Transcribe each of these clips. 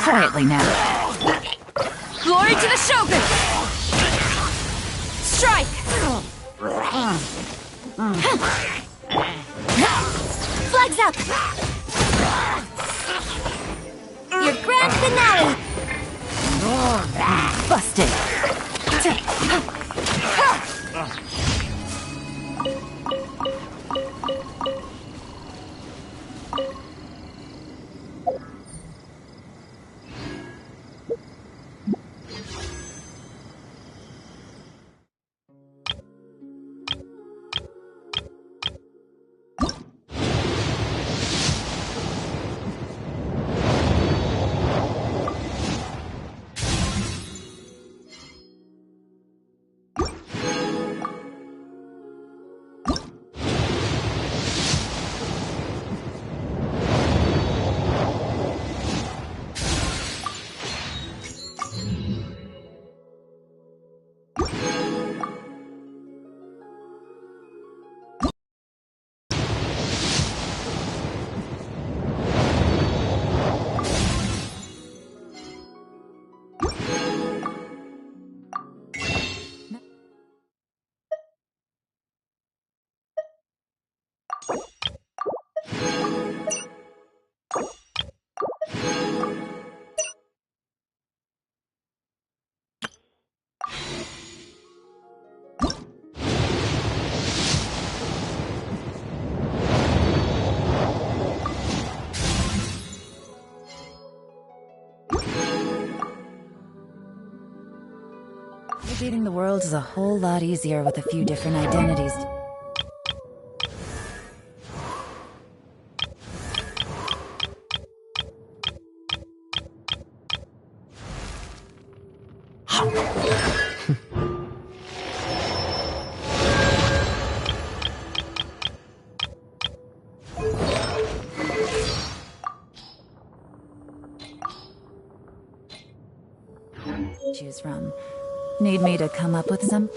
Quietly now. Glory to the Shogun! Strike! Flags up! Your grand finale! Busted. Navigating the world is a whole lot easier with a few different identities. Choose from. Need me to come up with some?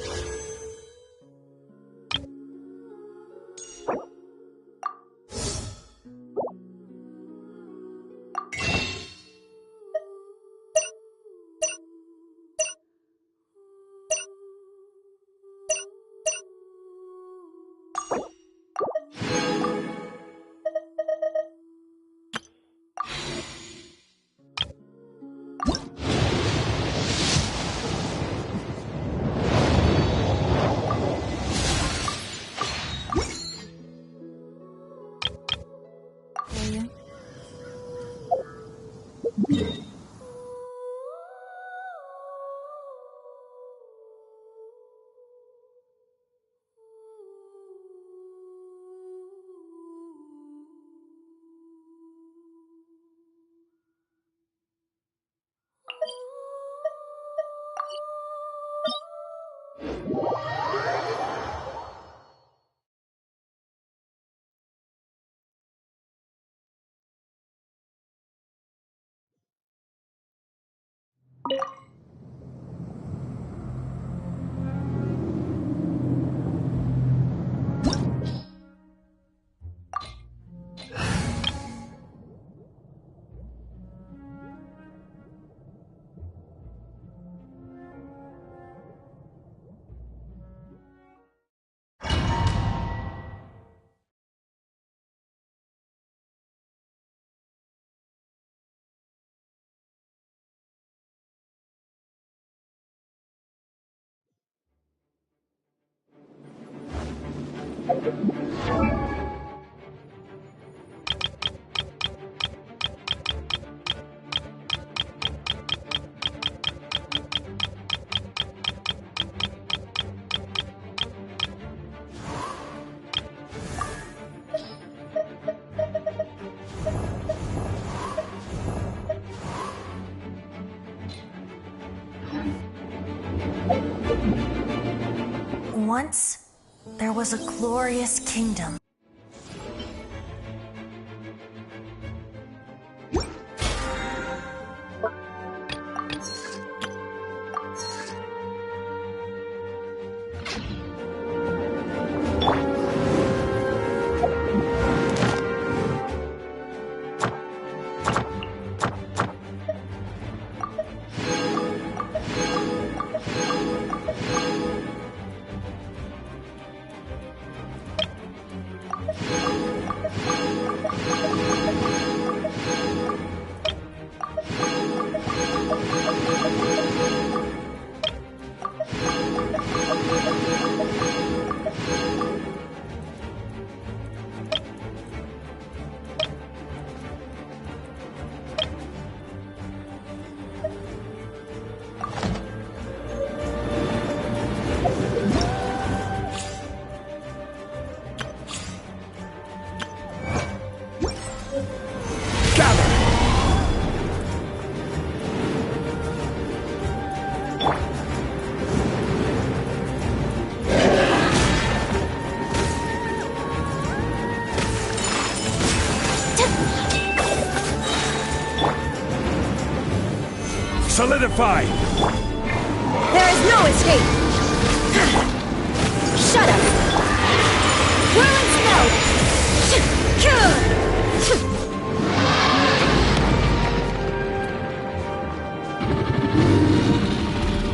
Once, there was a glorious kingdom. Gather! Solidify! There is no escape! Shut up! Whirling snow!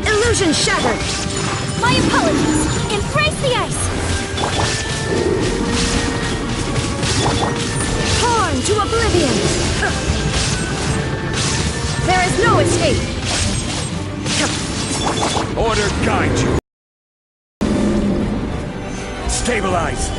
Illusion shattered! My apologies! Embrace the ice! Torn to oblivion! There is no escape! Order guide you! Stabilize!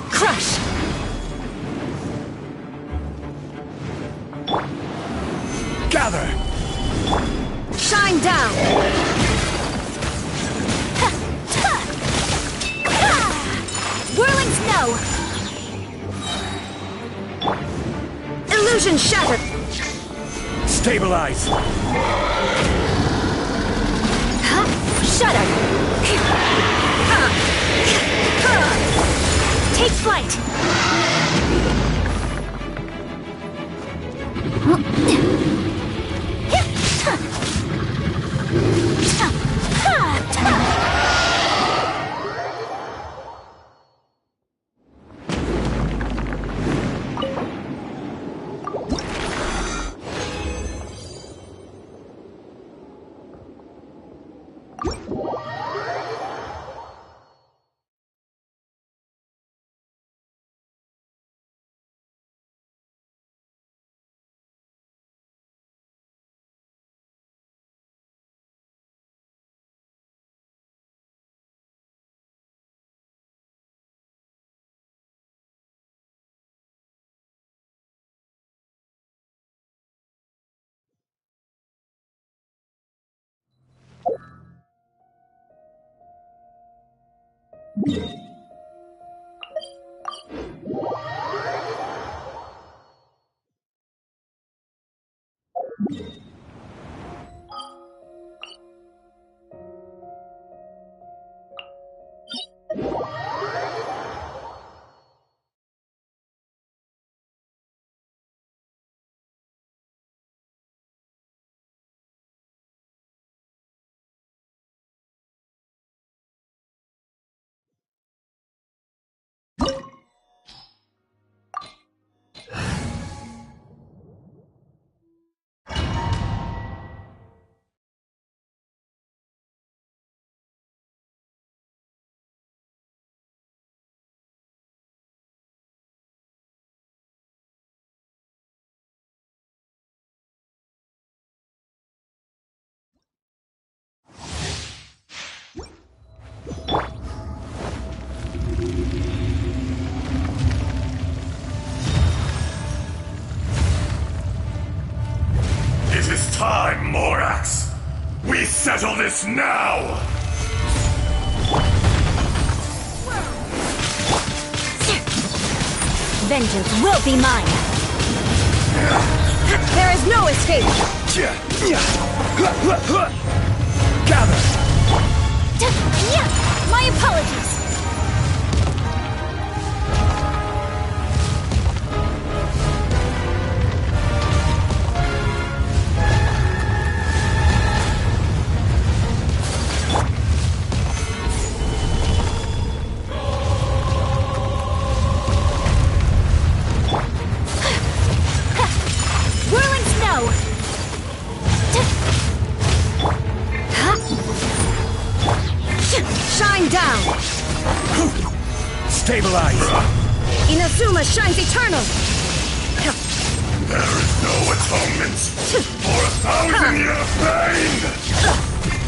Crush! Gather! Shine down! Whirling snow! Illusion shattered! Stabilize! Shudder! Take flight! It is time, Morax! We settle this now! Vengeance will be mine! There is no escape! Gather! My apologies! Whirling snow! Stabilize! Inazuma shines eternal! There is no atonement for 1,000 years of pain!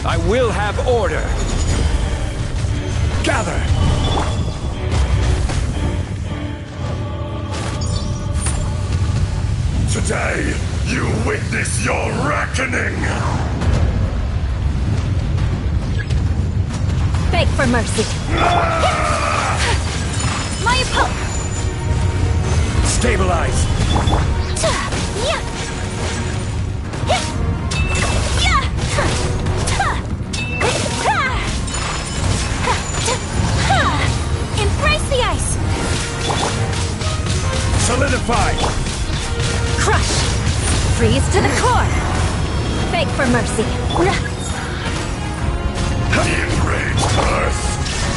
I will have order. Gather! Today, you witness your reckoning! Beg for mercy! My opponent! Stabilize! Embrace the ice! Solidify! Crush! Freeze to the core! Beg for mercy! The enraged earth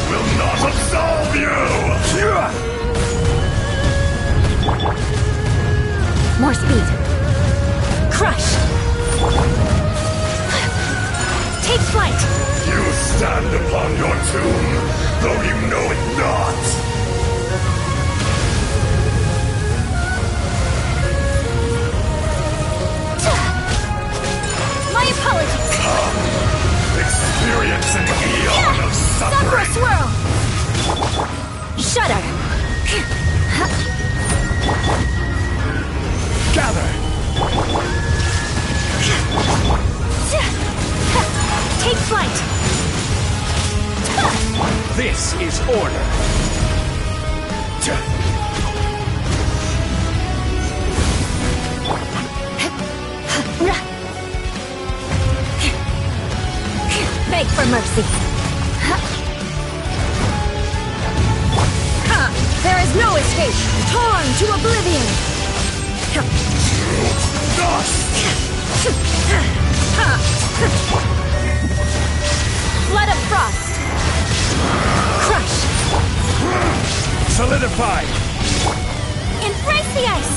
will not absolve you! More speed! Crush! Take flight! You stand upon your tomb, though you know it not! My apologies! Come, experience an eon of Sakura suffering! swirl! Shudder! Gather! Take flight! This is order. Beg for mercy! There is no escape! Torn to oblivion! Flood of frost! Crush! Solidify! Embrace the ice!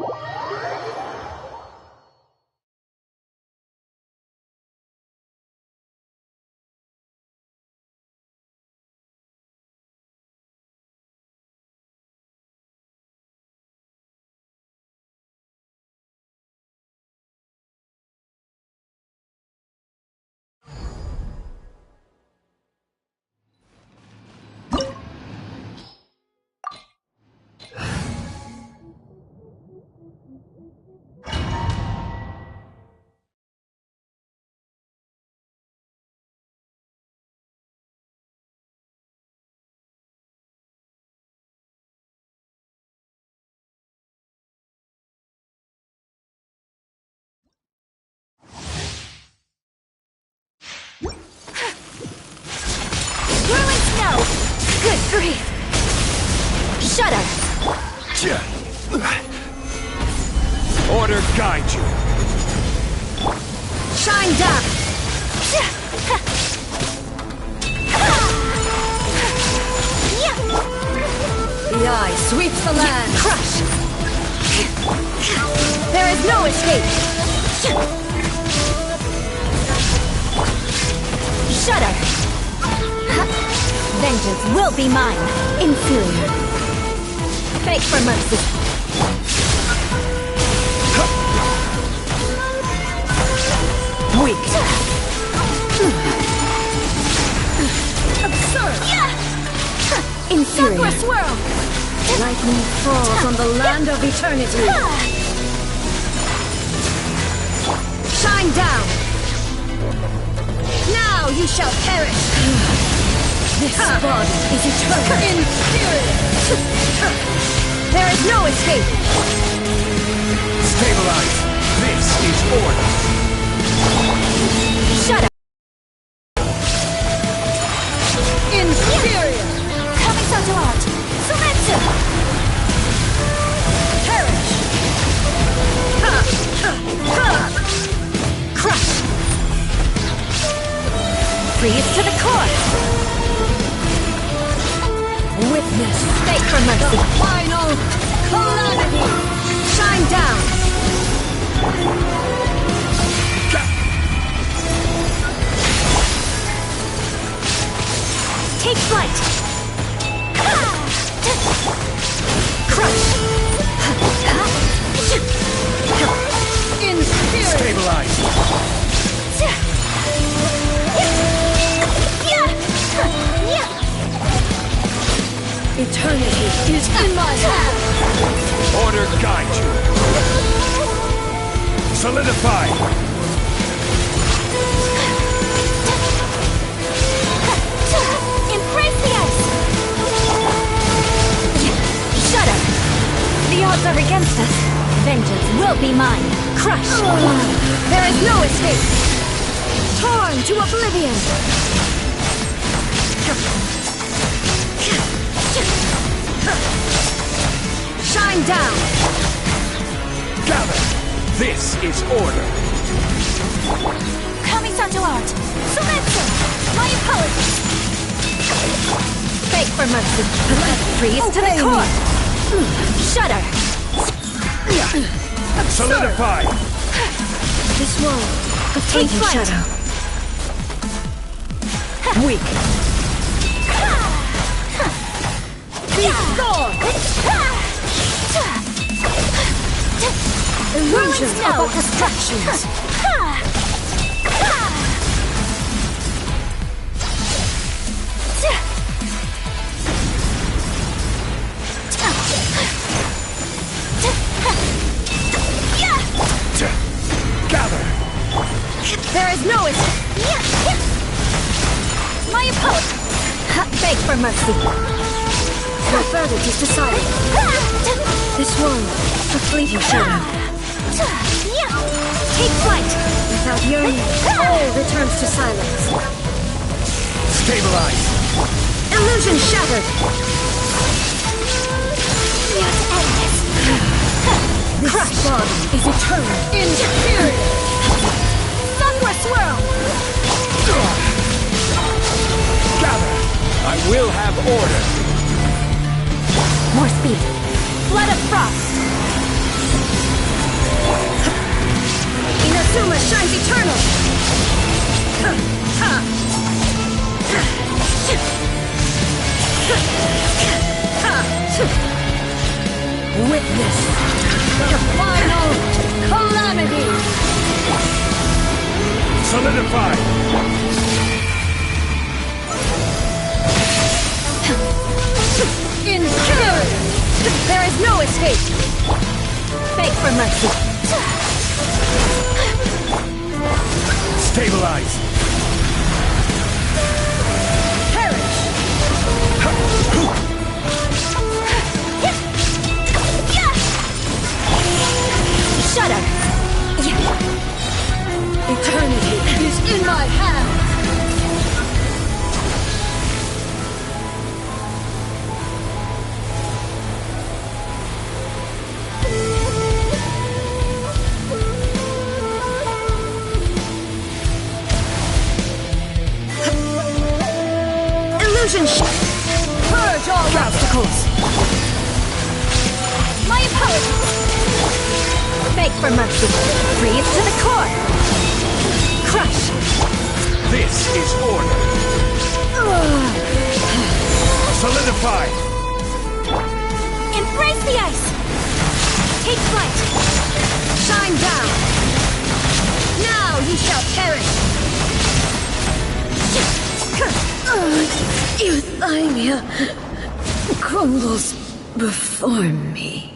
More! Whirling snow! Good grief! Shudder! Order guide you. Shine down! The eye sweeps the land! Crush! There is no escape! Shudder! Vengeance will be mine! Inferior! Beg for mercy! Weak! Absurd! Inferior! Swirl! Lightning falls on the land of eternity! Shine down! Now you shall perish! This body is eternal! Inferior! There is no escape! Stabilize! This is order! Shut up! Inferior! Kamisato art! Sumetsu! Perish! Crush! Freeze to the core! Witness! Beg for mercy! Final calamity! Shine down! Take flight! Crush! Inferior! Stabilize! Eternity is in my hand! Order guide you! Solidify! Embrace the ice! Shudder! The odds are against us. Vengeance will be mine. Crush! There is no escape! Torn to oblivion! Shine down! Gather! This is order! Kamisato art! Sumetsu! My apologies! Beg for mercy! Freeze to the core! Shudder! Solidify! This wall, a fleeting shadow. Weak! Be gone! Illusions of all distractions! Gather! There is no escape! My apologies! Beg for mercy! Your verdict is decided. This one, a fleeting shadow. Take flight! Without yearning, all returns to silence. Stabilize! Illusion shattered! Yes, endless! This body is eternal! Inferior! Sunward swirl! Gather! I will have order! More speed! Flood of frost! Inazuma shines eternal! Witness the final calamity! Solidify! Inferior! There is no escape! Beg for mercy! Stabilize! Perish! Shudder! Eternity is in my hands! Illusion purge all obstacles! My apologies! Beg for mercy! Freeze to the core! Crush! This is order. Solidify. Embrace the ice! Take flight! Shine down! Now you shall perish! Euthymia crumbles before me.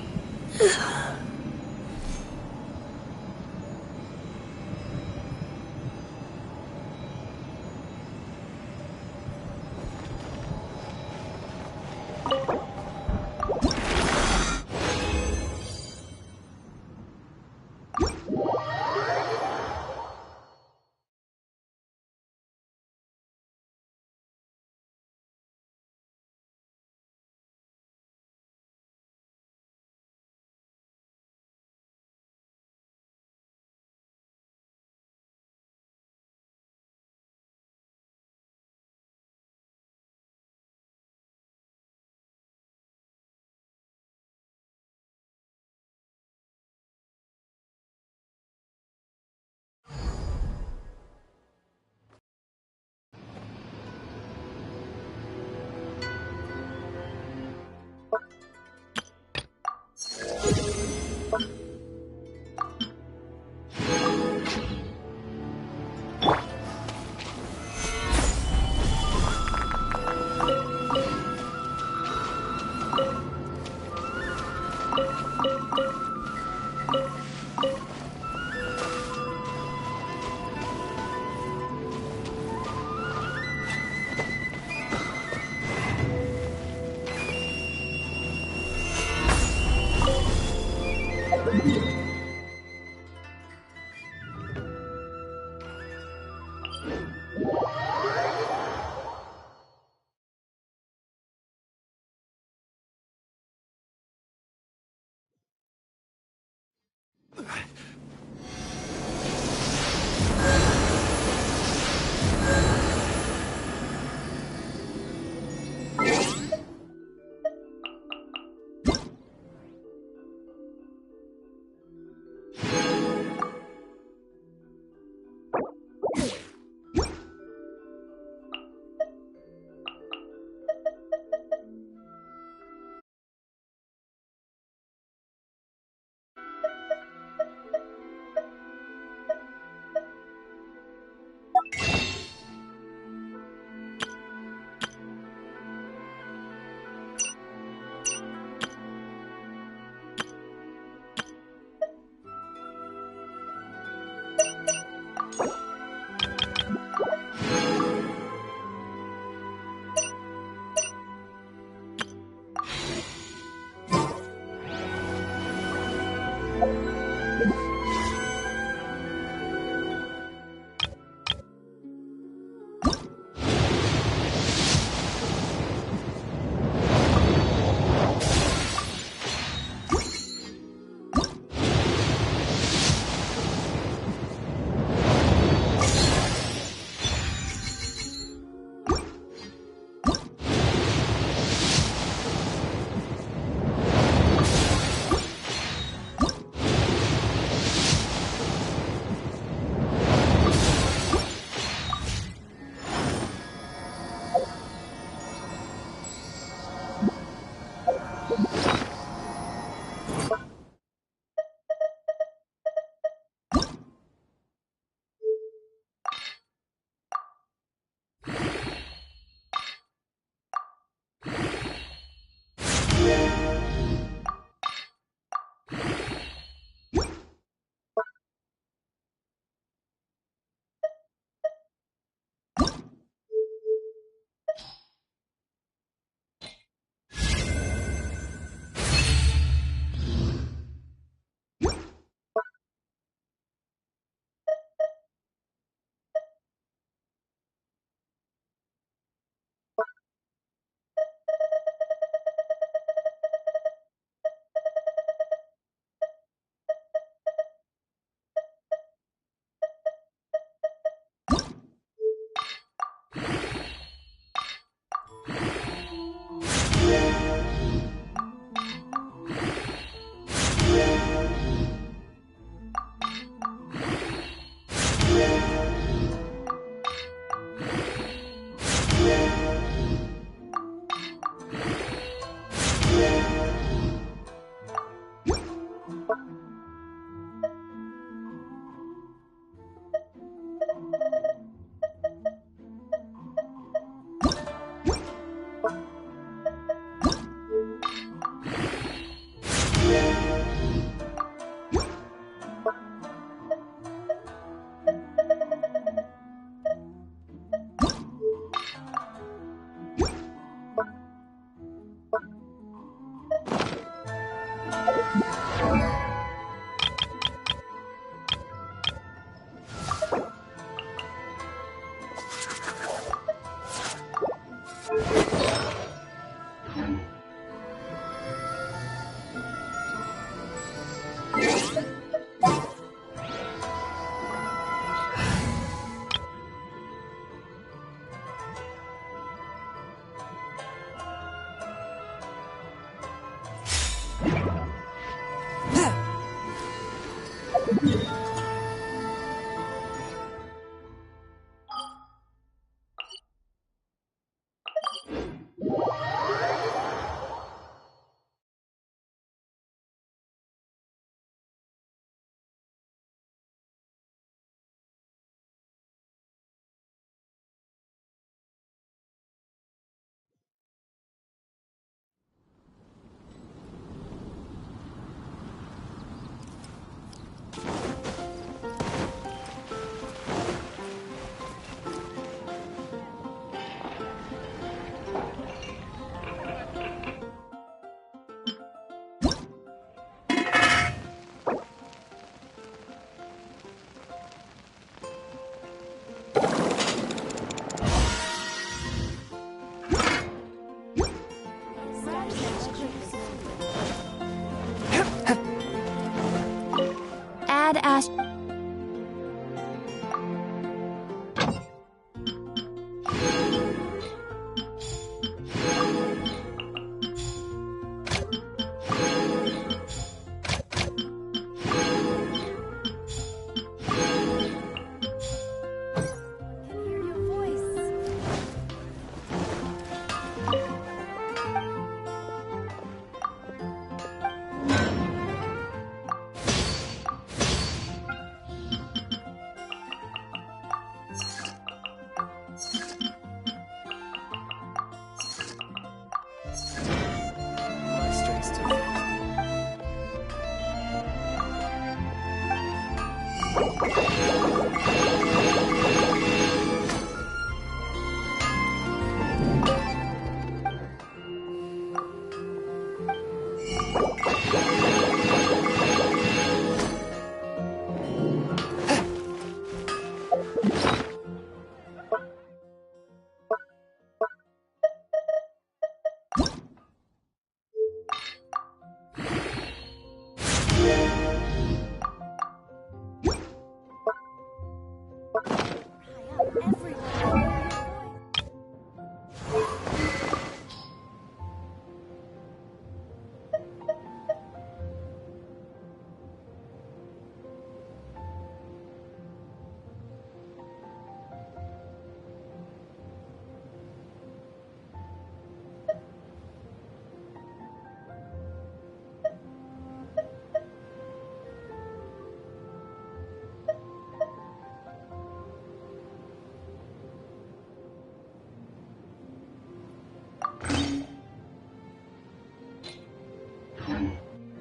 Add Ash.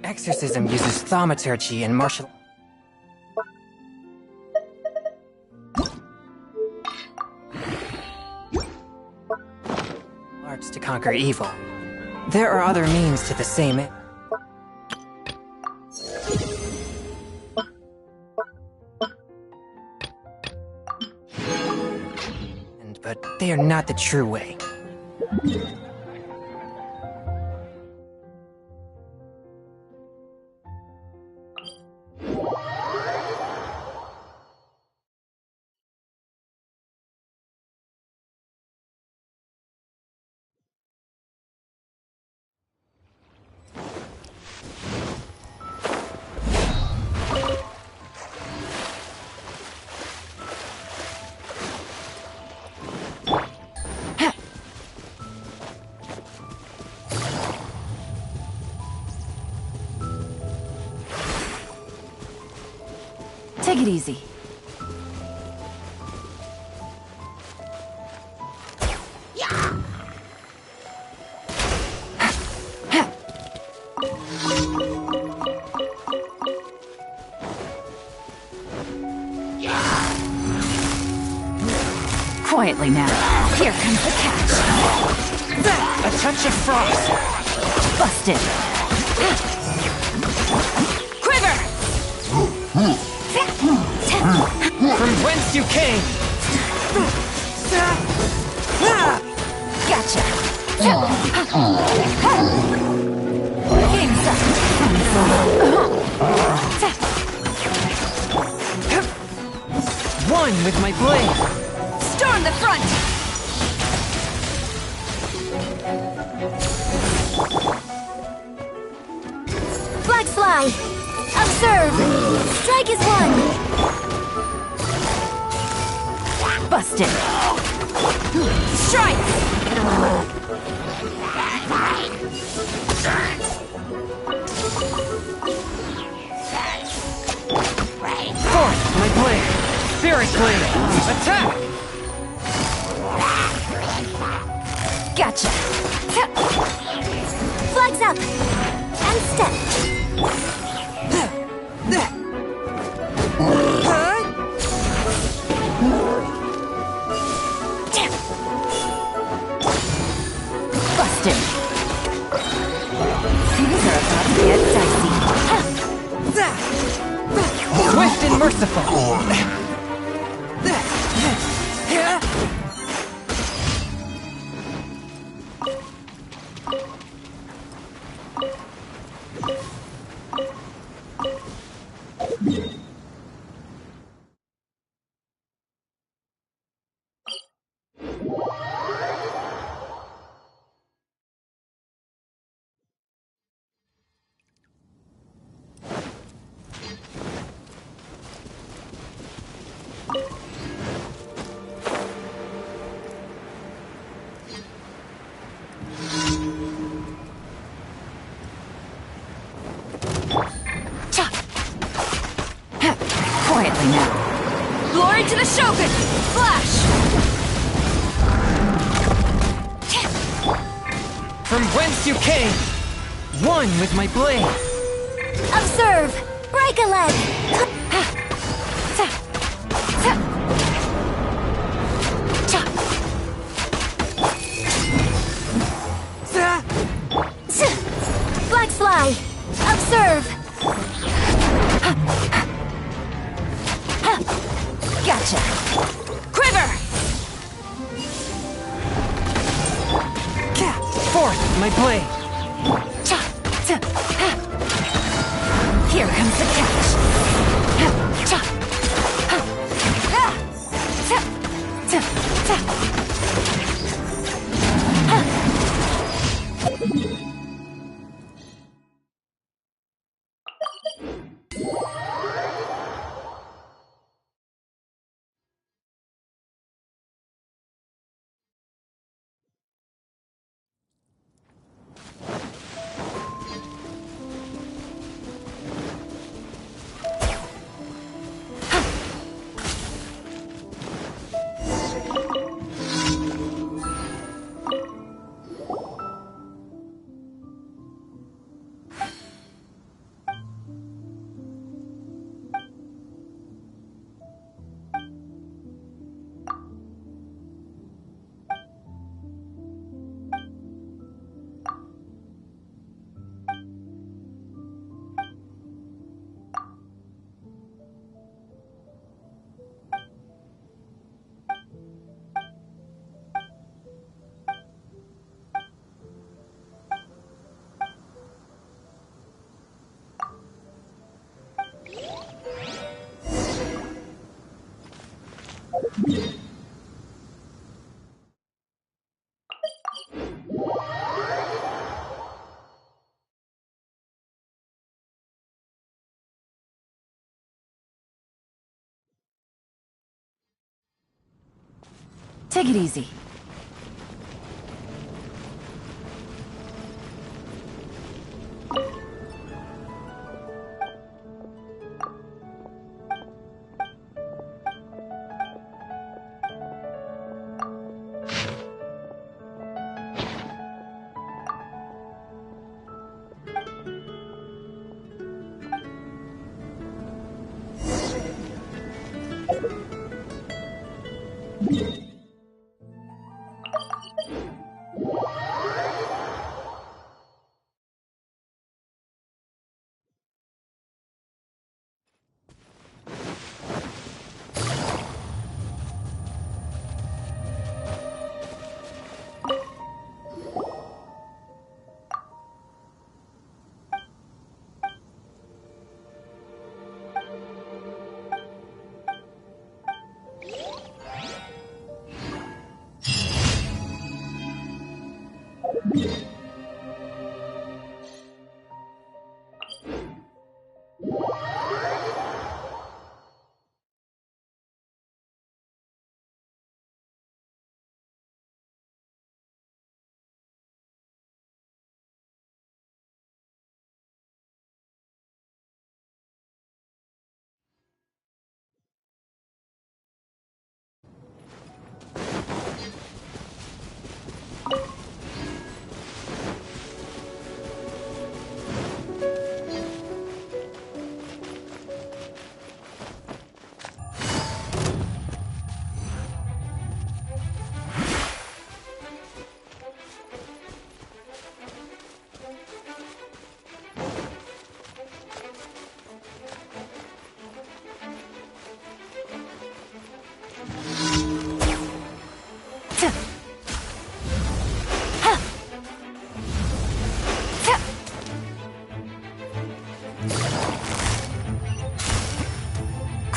Exorcism uses thaumaturgy and martial arts to conquer evil. There are other means to the same end. But they are not the true way. Take it easy. Quietly now. Here comes the catch. A touch of frost. Busted. Quiver! From whence you came. Gotcha. Game's up. One with my blade. Storm the front! Black fly! Observe! Strike! Strike is one! Busted! Strike! Forth, my blade! Spirit blade! Attack! Gotcha! Flags up! And step! Busted! Things are about to get dicey. Swift and merciful! Quietly now. Glory to the Shogun! Flash! From whence you came! One with my blade! Observe! Break a leg! Flags fly! Observe! Gotcha! Quiver! Forth, my blade! Here comes the catch! Take it easy.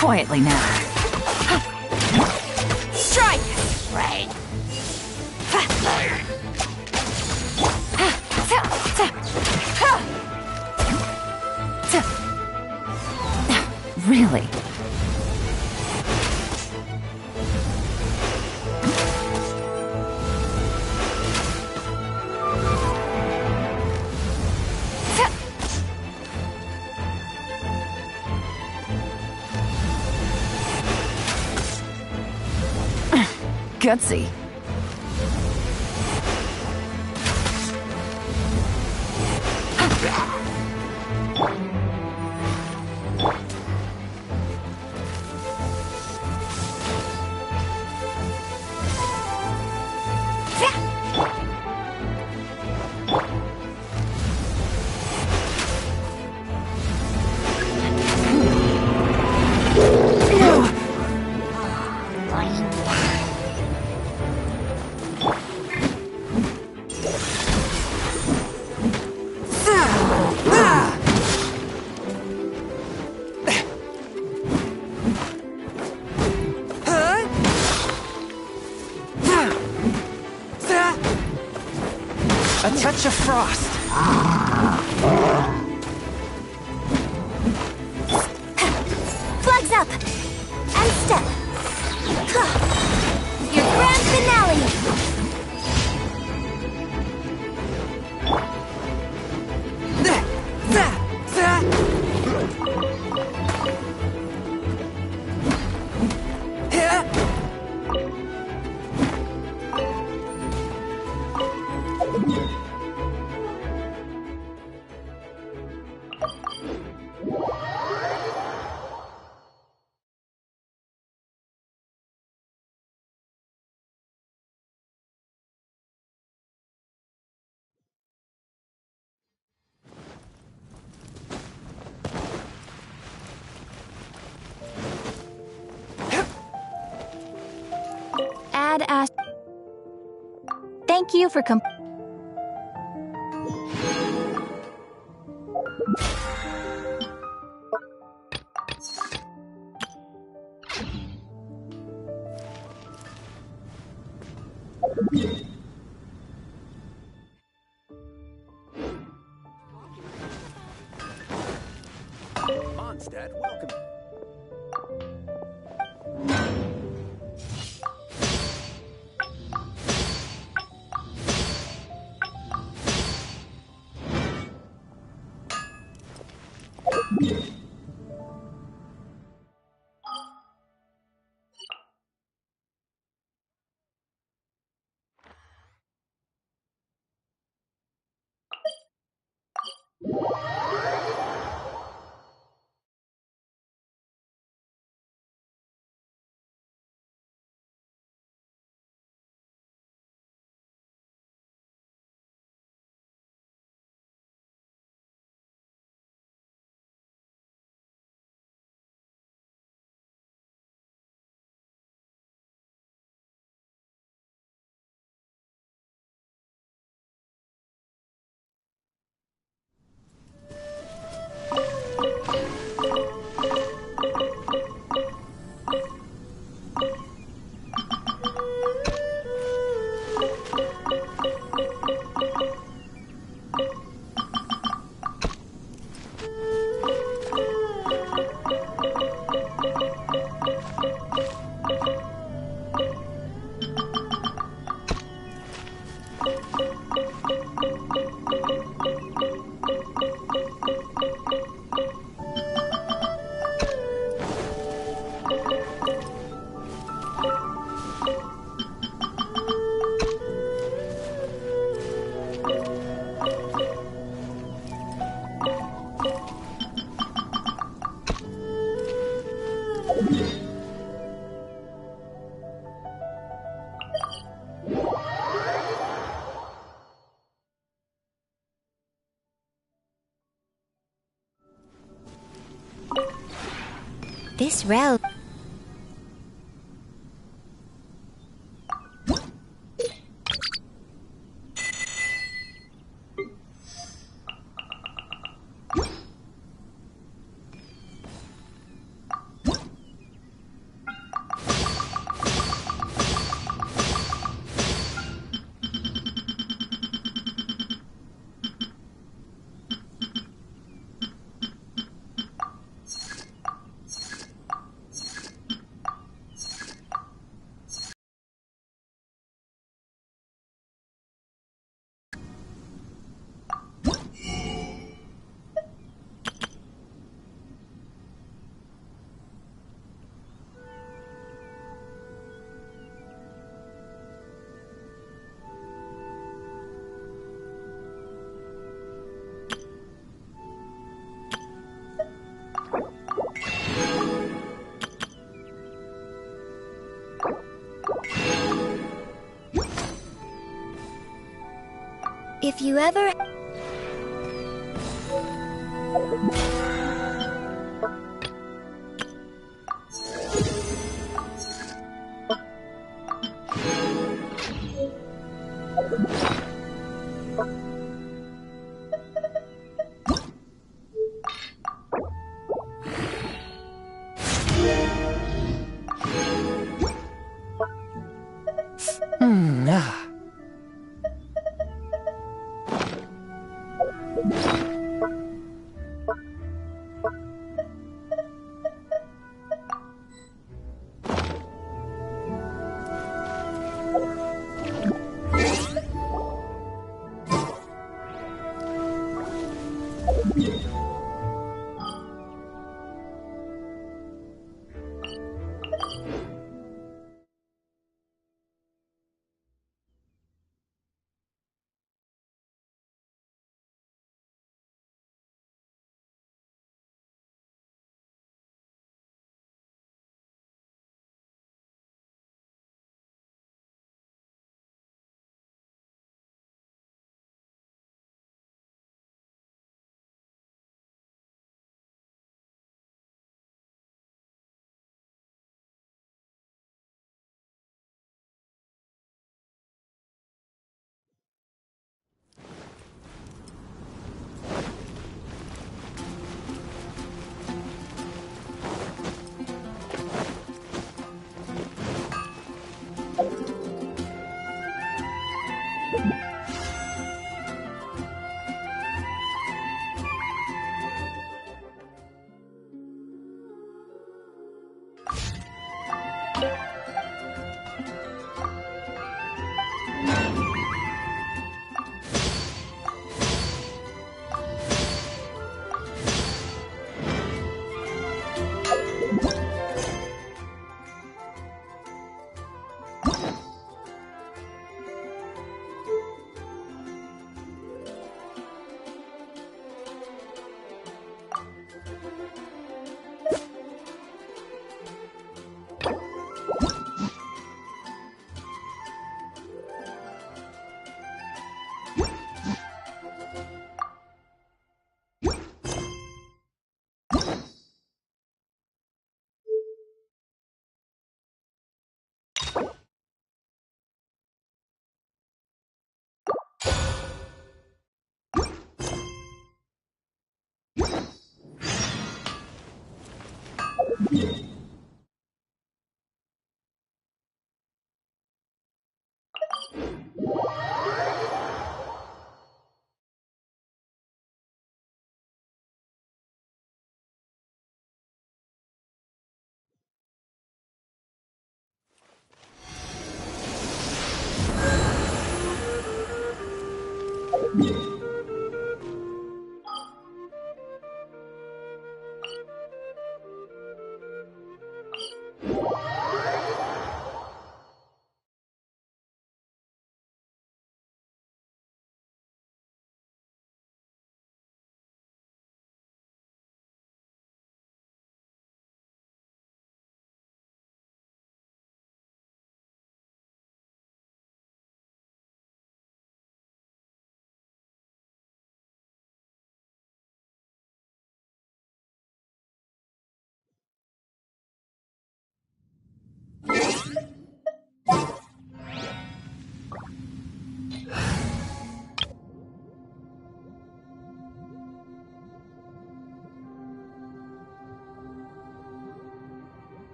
Quietly now. Strike! Really? Gutsy. A touch of frost. Flags up! And step! Your grand finale! Add as. Thank you for Mondstadt, welcome. This route. If you ever...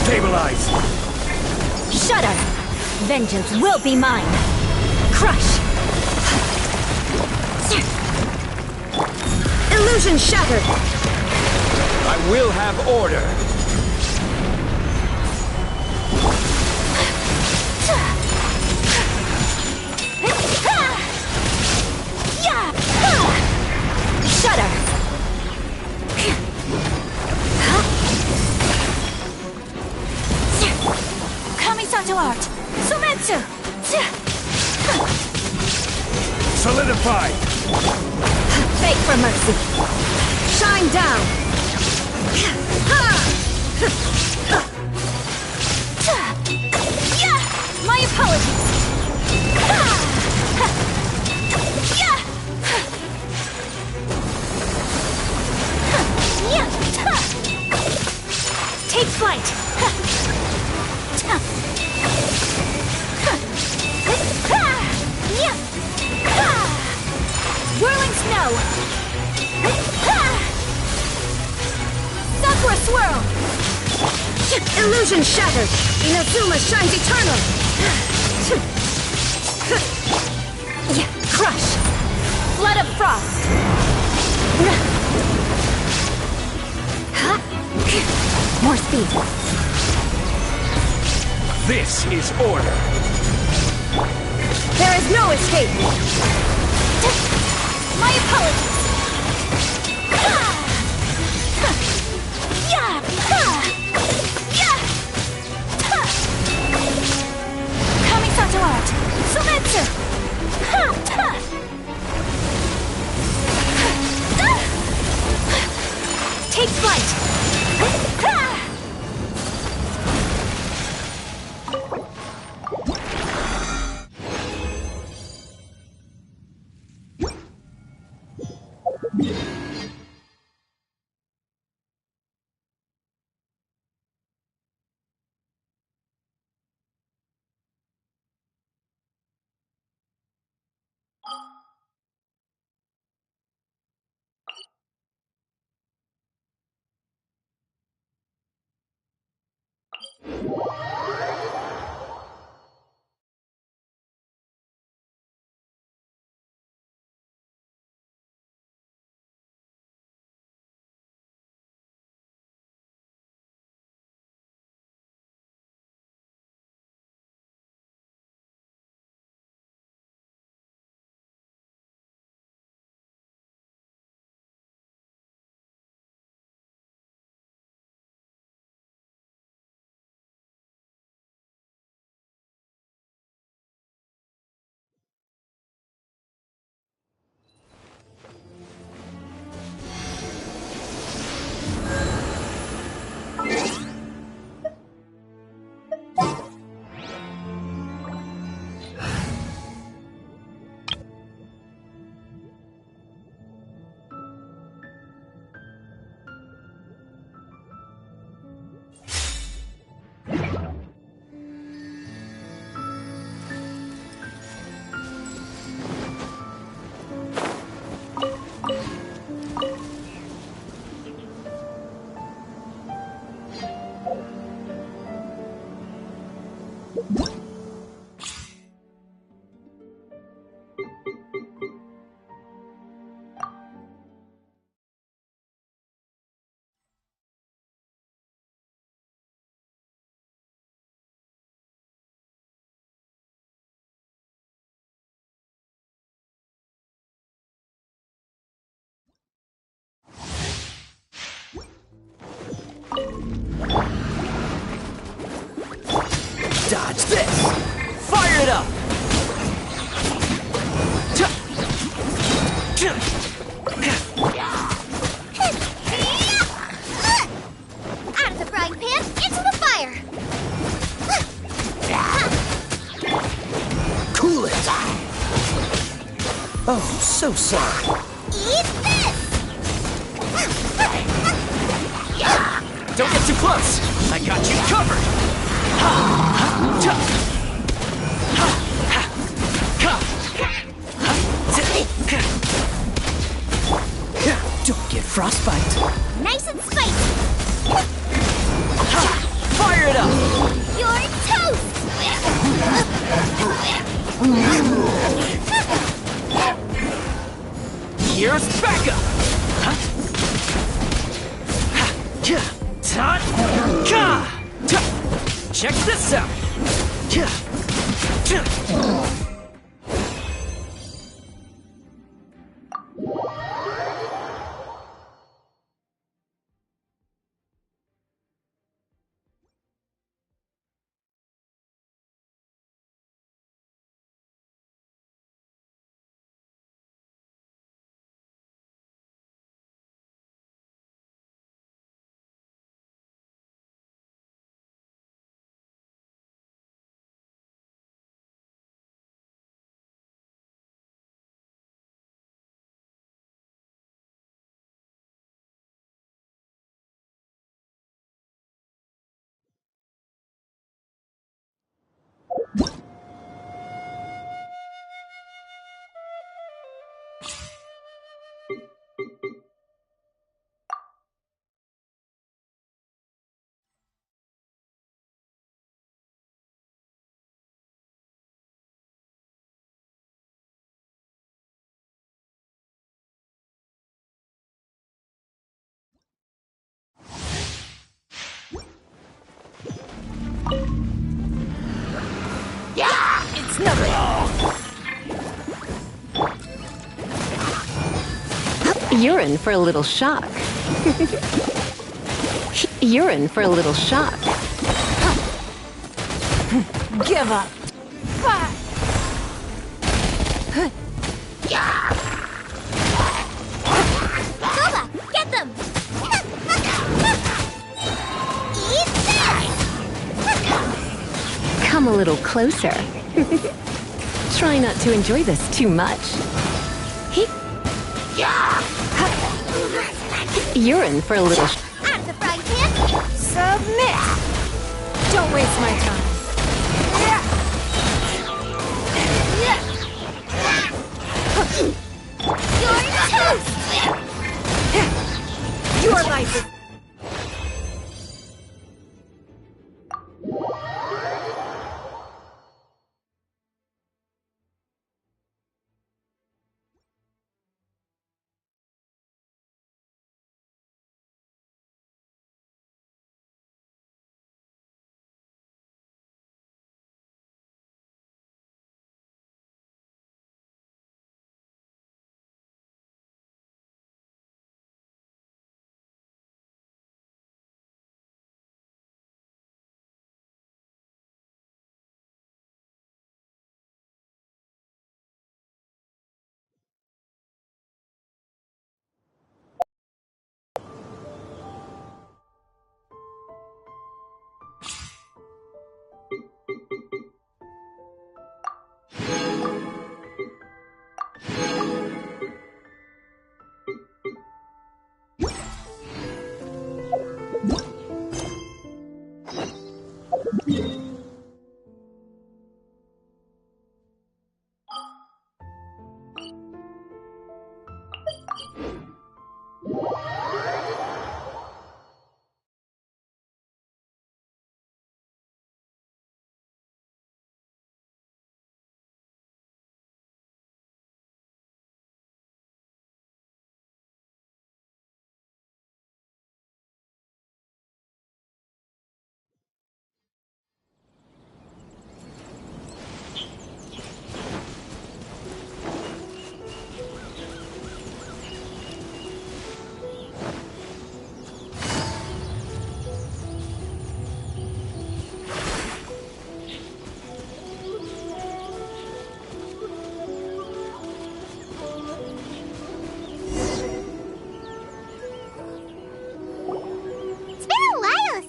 Stabilize! Shudder! Vengeance will be mine! Crush! Illusion shattered! I will have order! Kamisato art! Sumetsu! Solidify! Beg for mercy! Shine down! My apologies! Take flight! Whirling snow! Sakura swirl! Illusion shattered! Inazuma shines eternal! Crush! Flood of frost! More speed! This is order! There is no escape! My apologies! Kamisato art! Sumetsu! Take flight! Dodge this! Fire it up! Out of the frying pan, into the fire! Cool it! Oh, so sorry. Eat this! Don't get too close! I got you covered! Don't get frostbite. Nice and spicy! Fire it up! You're toast! Here's backup! Check this out! Nothing. You're in for a little shock. You're in for a little shock. Give up. Nova, get them! Eat this! Come a little closer. Try not to enjoy this too much. You're in for a little Out of the frying pan! Submit! Don't waste my time. You're toast! Your life is...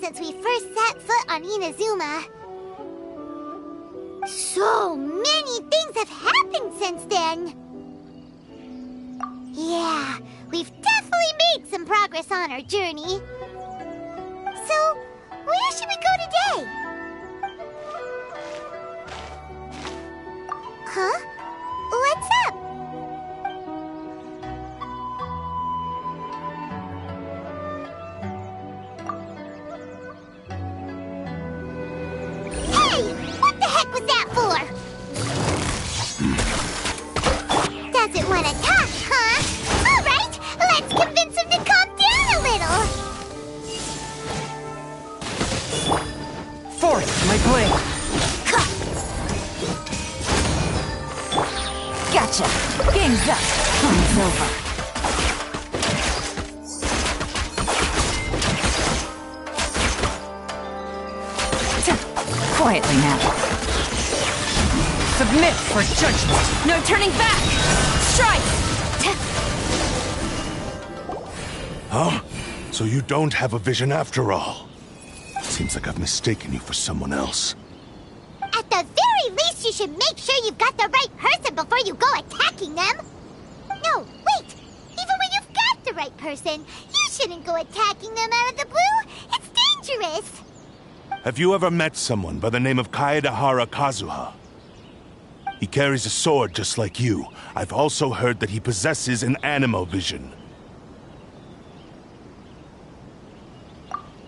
Since we first set foot on Inazuma. So many things have happened since then. Yeah, we've definitely made some progress on our journey. So, where should we go today? Huh? What's up? What the heck was that for? Doesn't want to talk, huh? All right, let's convince him to calm down a little. Forth, my blade! Gotcha. Game's up. Time's over. Quietly now. Submit for judgment! No turning back! Strike! Huh? So you don't have a vision after all? Seems like I've mistaken you for someone else. At the very least, you should make sure you've got the right person before you go attacking them. No, wait. Even when you've got the right person, you shouldn't go attacking them out of the blue. It's dangerous. Have you ever met someone by the name of Kaedahara Kazuha? He carries a sword just like you. I've also heard that he possesses an animo vision.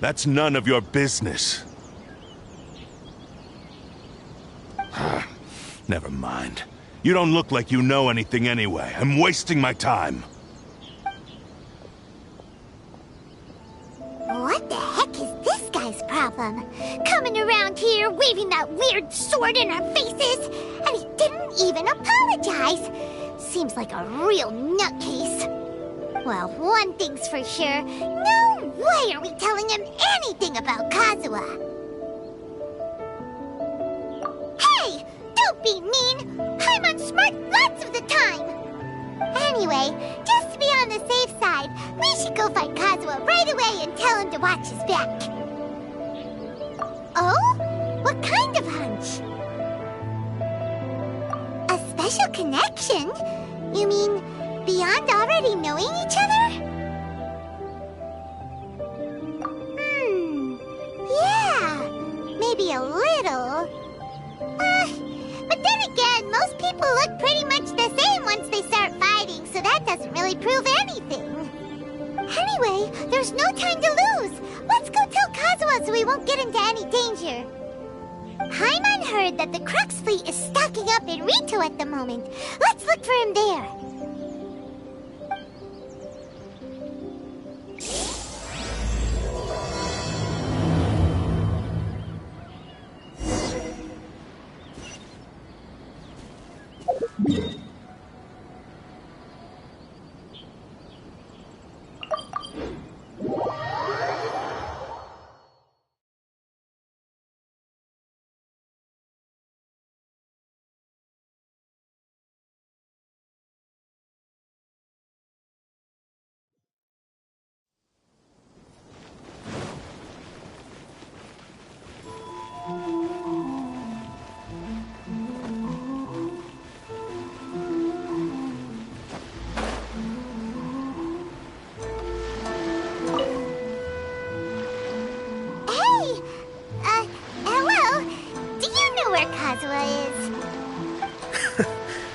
That's none of your business. Never mind. You don't look like you know anything anyway. I'm wasting my time. What the heck is this guy's problem? Coming around around here waving that weird sword in our faces, and he didn't even apologize. Seems like a real nutcase. Well, one thing's for sure, no way are we telling him anything about Kazuha. Hey! Don't be mean! I'm on smart lots of the time! Anyway, just to be on the safe side, we should go find Kazuha right away and tell him to watch his back. Oh? What kind of hunch? A special connection? You mean beyond already knowing each other? Yeah, maybe a little. But then again, most people look pretty much the same once they start fighting, so that doesn't really prove anything. Anyway, there's no time to lose. Let's go tell Kazuha so we won't get into any danger. Paimon heard that the Crux fleet is stocking up in Rito at the moment. Let's look for him there.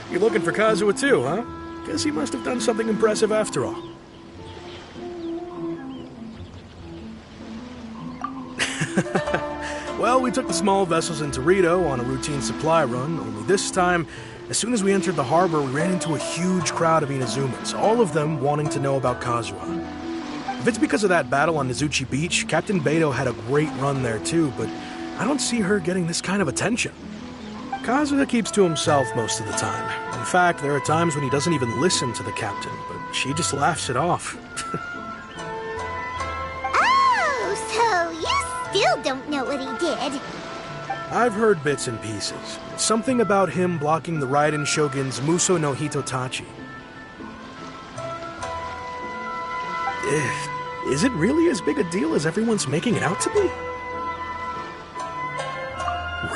You're looking for Kazuha too, huh? Guess he must have done something impressive after all. Well, we took the small vessels into Rito on a routine supply run, only this time, as soon as we entered the harbor, we ran into a huge crowd of Inazumans, all of them wanting to know about Kazuha. If it's because of that battle on Nizuchi Beach, Captain Beto had a great run there too, but I don't see her getting this kind of attention. Kazuha keeps to himself most of the time. In fact, there are times when he doesn't even listen to the captain, but she just laughs it off. Oh, so you still don't know what he did? I've heard bits and pieces. Something about him blocking the Raiden Shogun's Muso no Hitotachi. Is it really as big a deal as everyone's making it out to be?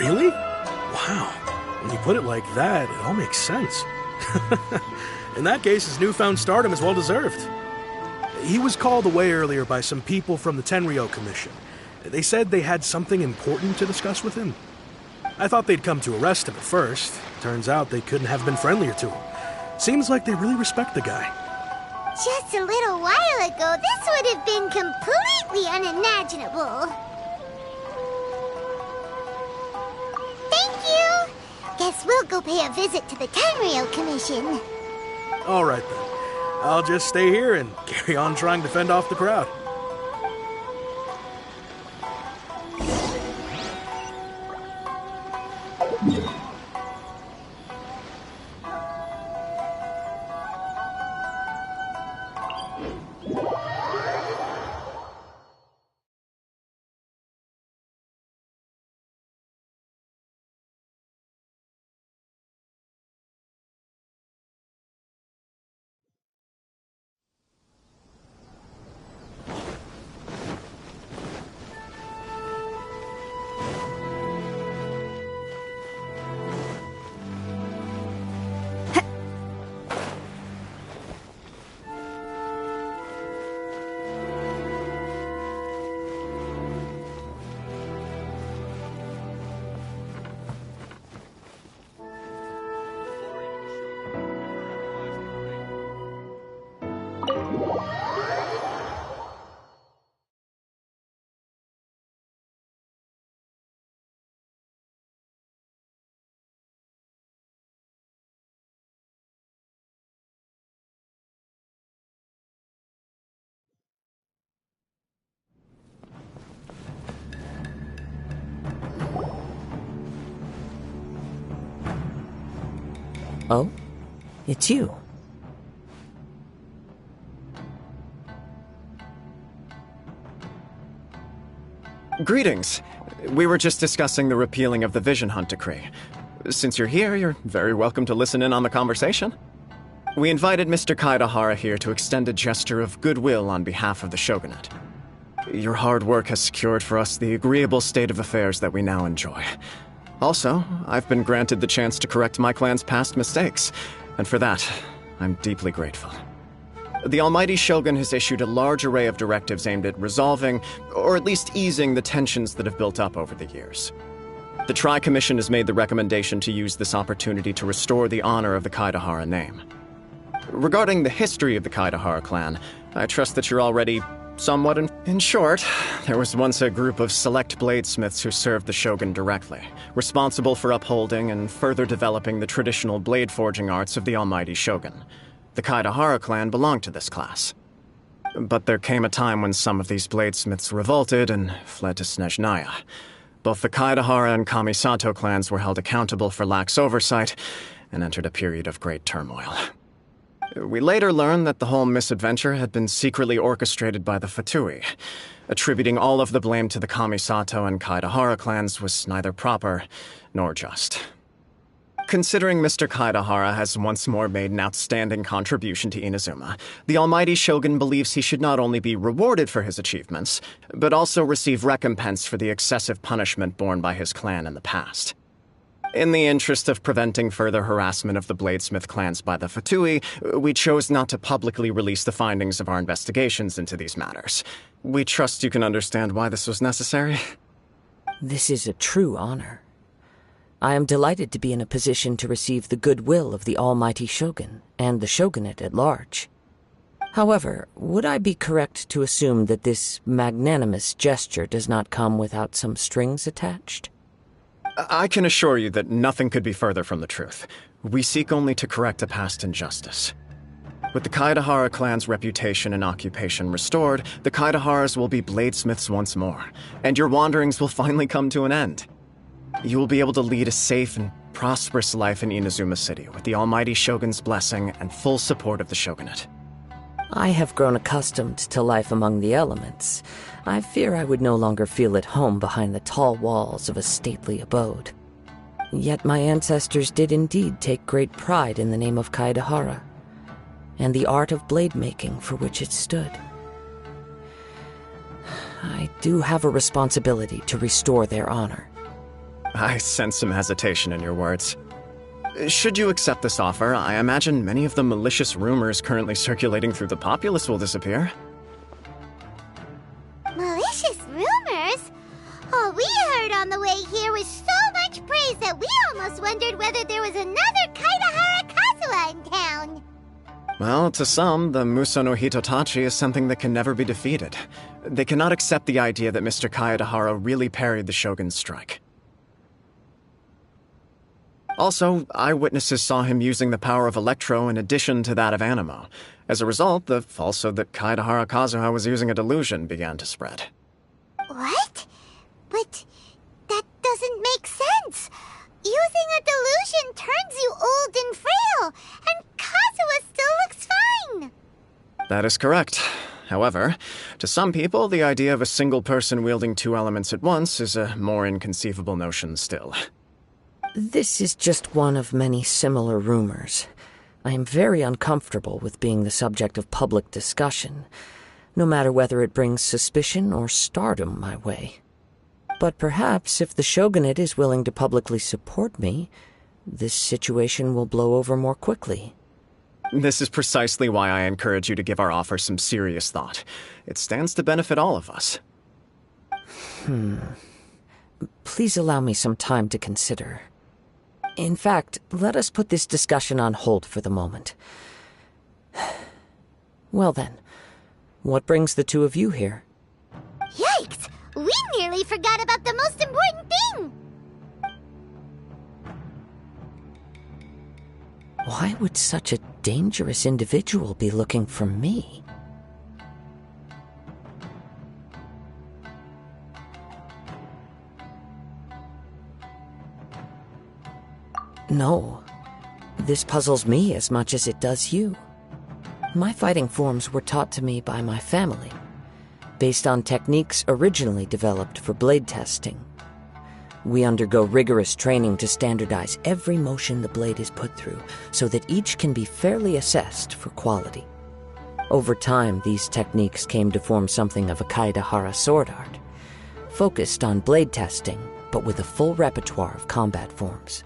Really? Wow. When you put it like that, it all makes sense. In that case, his newfound stardom is well deserved. He was called away earlier by some people from the Tenryou Commission. They said they had something important to discuss with him. I thought they'd come to arrest him at first. Turns out they couldn't have been friendlier to him. Seems like they really respect the guy. Just a little while ago, this would have been completely unimaginable. Thank you! Guess we'll go pay a visit to the Tenryou Commission. All right, then. I'll just stay here and carry on trying to fend off the crowd. Oh? It's you. Greetings. We were just discussing the repealing of the Vision Hunt Decree. Since you're here, you're very welcome to listen in on the conversation. We invited Mr. Kaedahara here to extend a gesture of goodwill on behalf of the Shogunate. Your hard work has secured for us the agreeable state of affairs that we now enjoy. Also, I've been granted the chance to correct my clan's past mistakes, and for that, I'm deeply grateful. The Almighty Shogun has issued a large array of directives aimed at resolving, or at least easing, the tensions that have built up over the years. The Tri-Commission has made the recommendation to use this opportunity to restore the honor of the Kaedahara name. Regarding the history of the Kaedahara clan, I trust that you're already somewhat in short, there was once a group of select bladesmiths who served the shogun directly, responsible for upholding and further developing the traditional blade forging arts of the Almighty Shogun. The Kaedahara clan belonged to this class. But there came a time when some of these bladesmiths revolted and fled to Snezhnaya. Both the Kaedahara and Kamisato clans were held accountable for lax oversight and entered a period of great turmoil. We later learned that the whole misadventure had been secretly orchestrated by the Fatui. Attributing all of the blame to the Kamisato and Kaedahara clans was neither proper nor just. Considering Mr. Kaedahara has once more made an outstanding contribution to Inazuma, the Almighty Shogun believes he should not only be rewarded for his achievements, but also receive recompense for the excessive punishment borne by his clan in the past. In the interest of preventing further harassment of the Bladesmith clans by the Fatui, we chose not to publicly release the findings of our investigations into these matters. We trust you can understand why this was necessary. This is a true honor. I am delighted to be in a position to receive the goodwill of the Almighty Shogun and the Shogunate at large. However, would I be correct to assume that this magnanimous gesture does not come without some strings attached? I can assure you that nothing could be further from the truth. We seek only to correct a past injustice. With the Kaedahara clan's reputation and occupation restored, the Kaedaharas will be bladesmiths once more, and your wanderings will finally come to an end. You will be able to lead a safe and prosperous life in Inazuma City with the Almighty Shogun's blessing and full support of the Shogunate. I have grown accustomed to life among the elements. I fear I would no longer feel at home behind the tall walls of a stately abode. Yet my ancestors did indeed take great pride in the name of Kaedahara, and the art of blade making for which it stood. I do have a responsibility to restore their honor. I sense some hesitation in your words. Should you accept this offer, I imagine many of the malicious rumors currently circulating through the populace will disappear. Malicious rumors? All we heard on the way here was so much praise that we almost wondered whether there was another Kaedahara Kazuha in town. Well, to some, the Muso no Hitotachi is something that can never be defeated. They cannot accept the idea that Mr. Kaedahara really parried the Shogun's strike. Also, eyewitnesses saw him using the power of Electro in addition to that of Animo. As a result, the falsehood that Kaedahara Kazuha was using a delusion began to spread. What? But that doesn't make sense. Using a delusion turns you old and frail, and Kazuha still looks fine. That is correct. However, to some people, the idea of a single person wielding two elements at once is a more inconceivable notion still. This is just one of many similar rumors. I am very uncomfortable with being the subject of public discussion, no matter whether it brings suspicion or stardom my way. But perhaps if the Shogunate is willing to publicly support me, this situation will blow over more quickly. This is precisely why I encourage you to give our offer some serious thought. It stands to benefit all of us. Please allow me some time to consider. In fact, let us put this discussion on hold for the moment. Well then, what brings the two of you here? Yikes! We nearly forgot about the most important thing! Why would such a dangerous individual be looking for me? No. This puzzles me as much as it does you. My fighting forms were taught to me by my family, based on techniques originally developed for blade testing. We undergo rigorous training to standardize every motion the blade is put through, so that each can be fairly assessed for quality. Over time, these techniques came to form something of a Kaedahara sword art, focused on blade testing, but with a full repertoire of combat forms.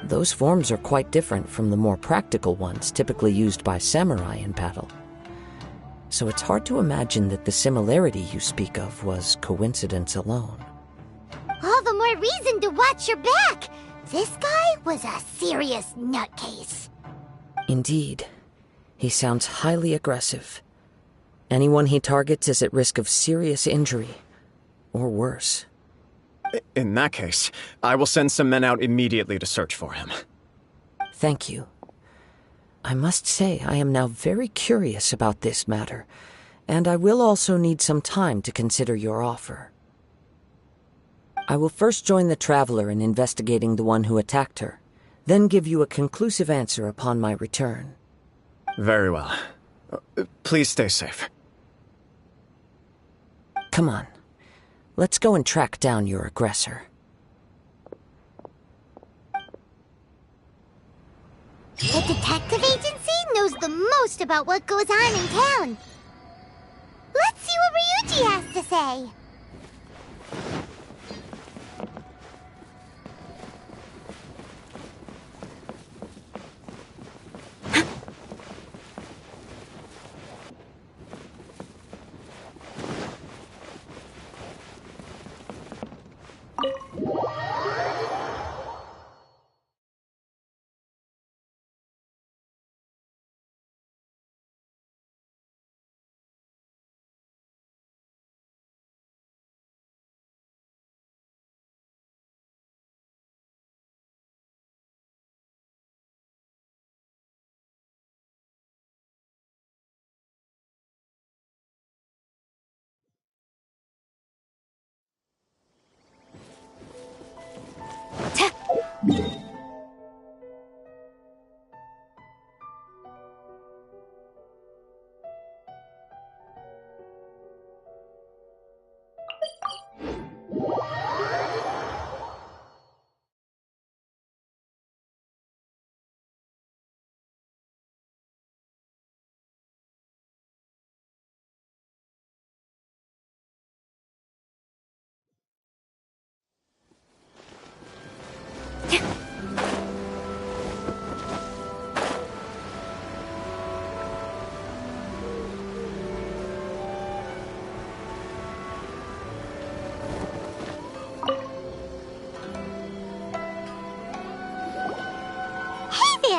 Those forms are quite different from the more practical ones typically used by samurai in battle. So it's hard to imagine that the similarity you speak of was coincidence alone. All the more reason to watch your back! This guy was a serious nutcase. Indeed. He sounds highly aggressive. Anyone he targets is at risk of serious injury, or worse. In that case, I will send some men out immediately to search for him. Thank you. I must say I am now very curious about this matter, and I will also need some time to consider your offer. I will first join the Traveler in investigating the one who attacked her, then give you a conclusive answer upon my return. Very well. Please stay safe. Come on. Let's go and track down your aggressor. The detective agency knows the most about what goes on in town. Let's see what Ryuji has to say.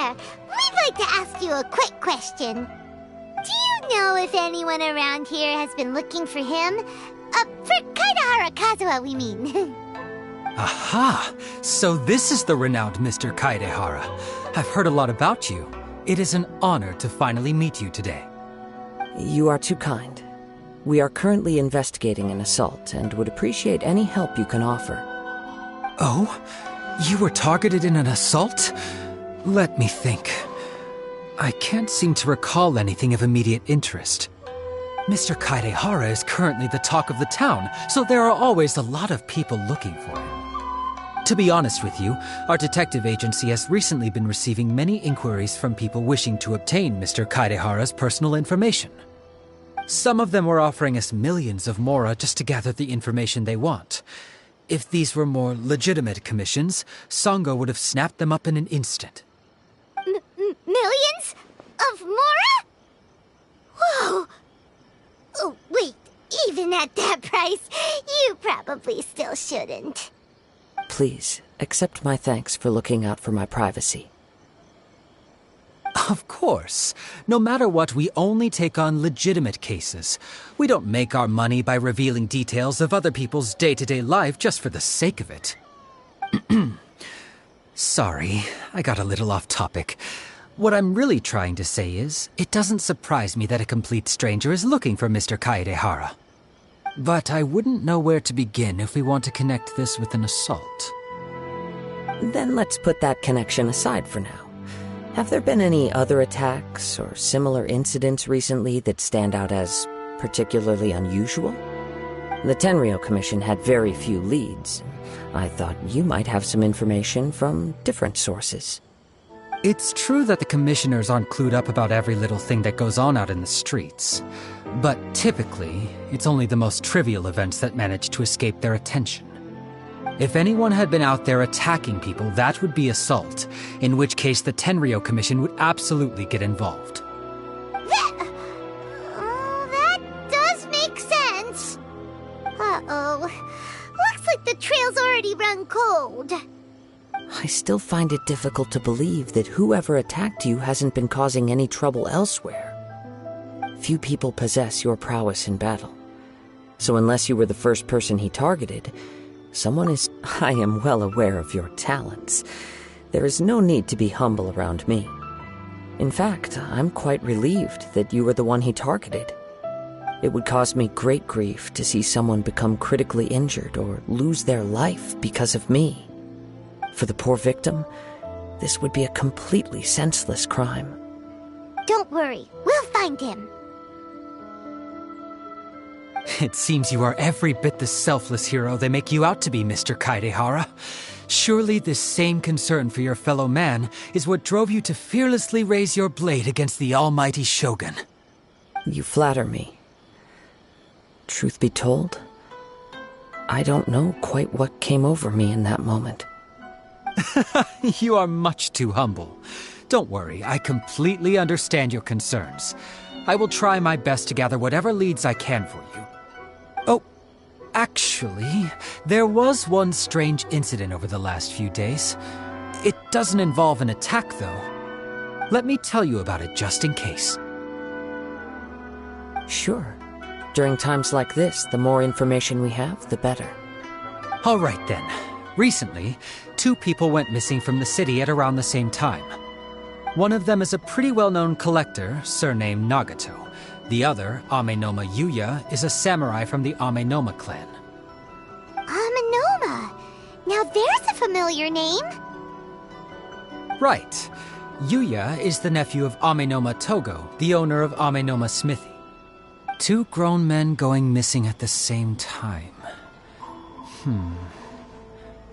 We'd like to ask you a quick question. Do you know if anyone around here has been looking for him? For Kaedahara Kazuha, we mean. Aha! So this is the renowned Mr. Kaedahara. I've heard a lot about you. It is an honor to finally meet you today. You are too kind. We are currently investigating an assault and would appreciate any help you can offer. Oh? You were targeted in an assault? Let me think. I can't seem to recall anything of immediate interest. Mr. Kaedahara is currently the talk of the town, so there are always a lot of people looking for him. To be honest with you, our detective agency has recently been receiving many inquiries from people wishing to obtain Mr. Kaedahara's personal information. Some of them were offering us millions of mora just to gather the information they want. If these were more legitimate commissions, Sango would have snapped them up in an instant. Millions? Of mora? Whoa! Oh, wait, even at that price, you probably still shouldn't. Please, accept my thanks for looking out for my privacy. Of course. No matter what, we only take on legitimate cases. We don't make our money by revealing details of other people's day-to-day life just for the sake of it. Sorry, I got a little off topic. What I'm really trying to say is, it doesn't surprise me that a complete stranger is looking for Mr. Kaedahara. But I wouldn't know where to begin if we want to connect this with an assault. Then let's put that connection aside for now. Have there been any other attacks or similar incidents recently that stand out as particularly unusual? The Tenryou Commission had very few leads. I thought you might have some information from different sources. It's true that the commissioners aren't clued up about every little thing that goes on out in the streets. But typically, it's only the most trivial events that manage to escape their attention. If anyone had been out there attacking people, that would be assault, in which case the Tenryou Commission would absolutely get involved. That does make sense. Uh-oh. Looks like the trail's already run cold. I still find it difficult to believe that whoever attacked you hasn't been causing any trouble elsewhere. Few people possess your prowess in battle. So unless you were the first person he targeted, someone is... I am well aware of your talents. There is no need to be humble around me. In fact, I'm quite relieved that you were the one he targeted. It would cause me great grief to see someone become critically injured or lose their life because of me. For the poor victim, this would be a completely senseless crime. Don't worry, we'll find him. It seems you are every bit the selfless hero they make you out to be, Mr. Kaedehara. Surely this same concern for your fellow man is what drove you to fearlessly raise your blade against the almighty Shogun. You flatter me. Truth be told, I don't know quite what came over me in that moment. You are much too humble. Don't worry, I completely understand your concerns. I will try my best to gather whatever leads I can for you. Oh, actually, there was one strange incident over the last few days. It doesn't involve an attack, though. Let me tell you about it just in case. Sure. During times like this, the more information we have, the better. All right, then. Recently, 2 people went missing from the city at around the same time. One of them is a pretty well-known collector, surnamed Nagato. The other, Amenoma Yuya, is a samurai from the Amenoma clan. Amenoma! Now there's a familiar name! Right. Yuya is the nephew of Amenoma Togo, the owner of Amenoma Smithy. 2 grown men going missing at the same time.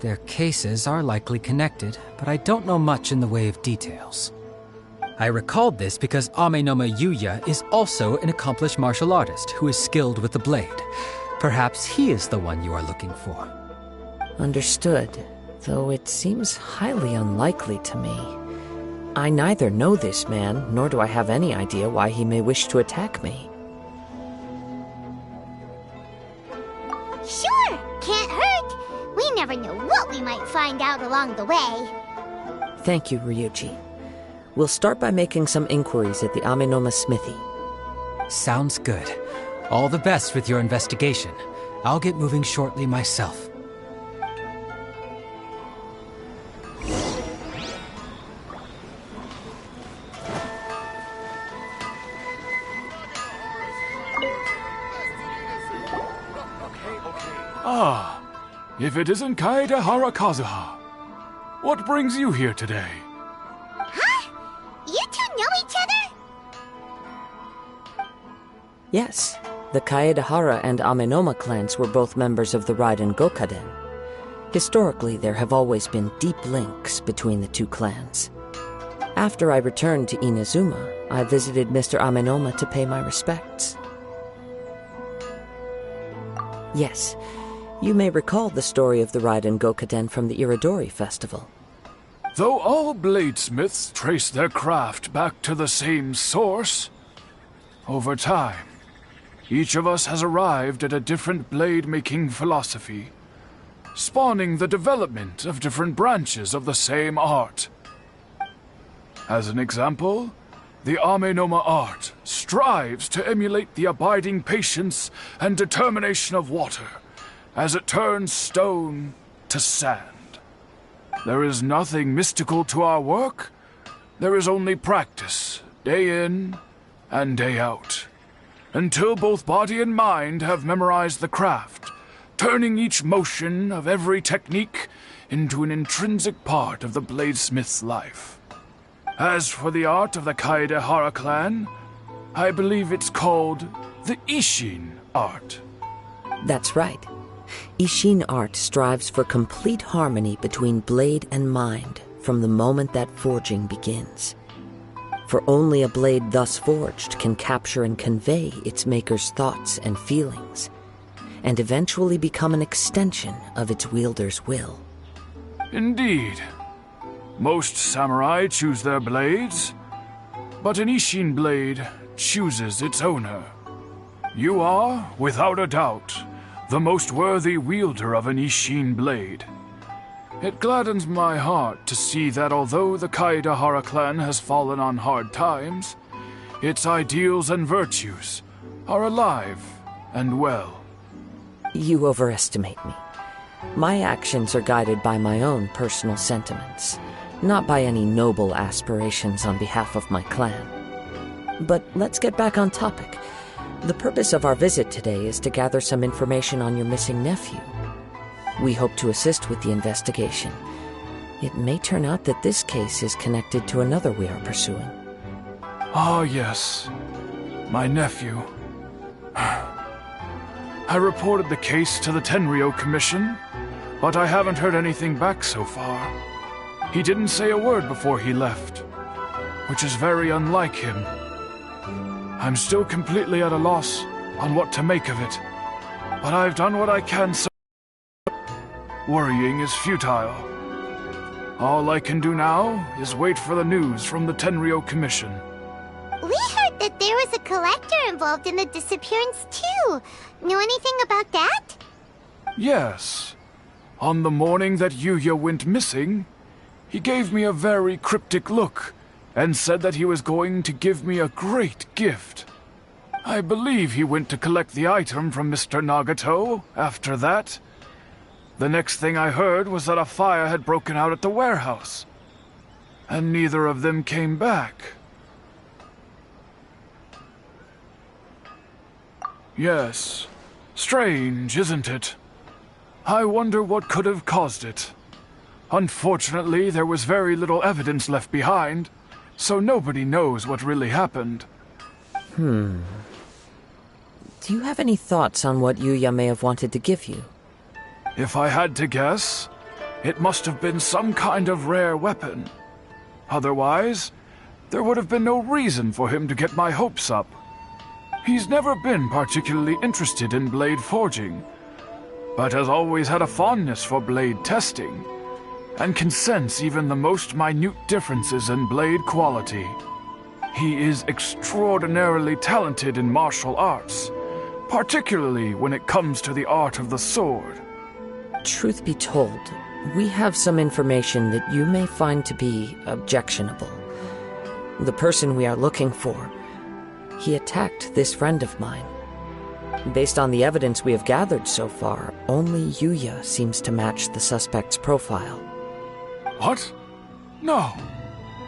Their cases are likely connected, but I don't know much in the way of details. I recalled this because Amenoma Yuya is also an accomplished martial artist who is skilled with the blade. Perhaps he is the one you are looking for. Understood, though it seems highly unlikely to me. I neither know this man, nor do I have any idea why he may wish to attack me. Sure, can't hurt. We never know what we might find out along the way. Thank you, Ryuji. We'll start by making some inquiries at the Amenoma Smithy. Sounds good. All the best with your investigation. I'll get moving shortly myself. Ah, if it isn't Kaedehara Kazuha. What brings you here today? Huh? You 2 know each other? Yes, the Kaedehara and Amenoma clans were both members of the Raiden Gokaden. Historically, there have always been deep links between the 2 clans. After I returned to Inazuma, I visited Mr. Amenoma to pay my respects. Yes, you may recall the story of the Raiden Gokaden from the Iridori Festival. Though all bladesmiths trace their craft back to the same source, over time, each of us has arrived at a different blade-making philosophy, spawning the development of different branches of the same art. As an example, the Amenoma art strives to emulate the abiding patience and determination of water as it turns stone to sand. There is nothing mystical to our work. There is only practice, day in and day out, until both body and mind have memorized the craft, turning each motion of every technique into an intrinsic part of the bladesmith's life. As for the art of the Kaedehara clan, I believe it's called the Ishin art. That's right. Ishin art strives for complete harmony between blade and mind from the moment that forging begins. For only a blade thus forged can capture and convey its maker's thoughts and feelings, and eventually become an extension of its wielder's will. Indeed. Most samurai choose their blades, but an Ishin blade chooses its owner. You are, without a doubt, the most worthy wielder of an Ishin blade. It gladdens my heart to see that although the Kaedehara clan has fallen on hard times, its ideals and virtues are alive and well. You overestimate me. My actions are guided by my own personal sentiments, not by any noble aspirations on behalf of my clan. But let's get back on topic. The purpose of our visit today is to gather some information on your missing nephew. We hope to assist with the investigation. It may turn out that this case is connected to another we are pursuing. Ah, yes. My nephew. I reported the case to the Tenryou Commission, but I haven't heard anything back so far. He didn't say a word before he left, which is very unlike him. I'm still completely at a loss on what to make of it, but I've done what I can so worrying is futile. All I can do now is wait for the news from the Tenryou Commission. We heard that there was a collector involved in the disappearance too. Know anything about that? Yes. On the morning that Yuya went missing, he gave me a very cryptic look and said that he was going to give me a great gift. I believe he went to collect the item from Mr. Nagato after that. The next thing I heard was that a fire had broken out at the warehouse, and neither of them came back. Yes. Strange, isn't it? I wonder what could have caused it. Unfortunately, there was very little evidence left behind, so nobody knows what really happened. Do you have any thoughts on what Yuya may have wanted to give you? If I had to guess, it must have been some kind of rare weapon. Otherwise, there would have been no reason for him to get my hopes up. He's never been particularly interested in blade forging, but has always had a fondness for blade testing, and can sense even the most minute differences in blade quality. He is extraordinarily talented in martial arts, particularly when it comes to the art of the sword. Truth be told, we have some information that you may find to be objectionable. The person we are looking for, he attacked this friend of mine. Based on the evidence we have gathered so far, only Yuya seems to match the suspect's profile. What? No.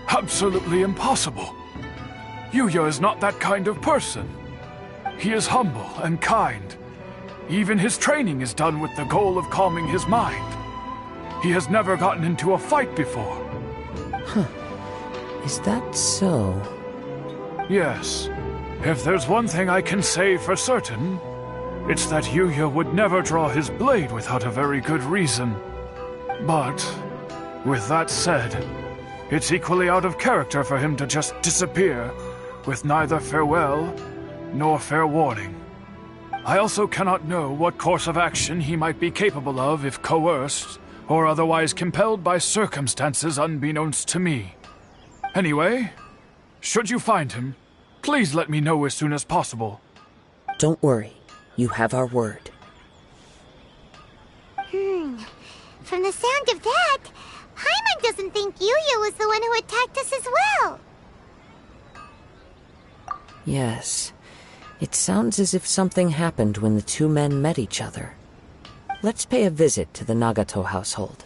Absolutely impossible. Yuya is not that kind of person. He is humble and kind. Even his training is done with the goal of calming his mind. He has never gotten into a fight before. Is that so? Yes. If there's one thing I can say for certain, it's that Yuya would never draw his blade without a very good reason. But, with that said, it's equally out of character for him to just disappear, with neither farewell nor fair warning. I also cannot know what course of action he might be capable of if coerced, or otherwise compelled by circumstances unbeknownst to me. Anyway, should you find him, please let me know as soon as possible. Don't worry. You have our word. From the sound of that, Paimon doesn't think Yuya was the one who attacked us as well. Yes. It sounds as if something happened when the two men met each other. Let's pay a visit to the Nagato household.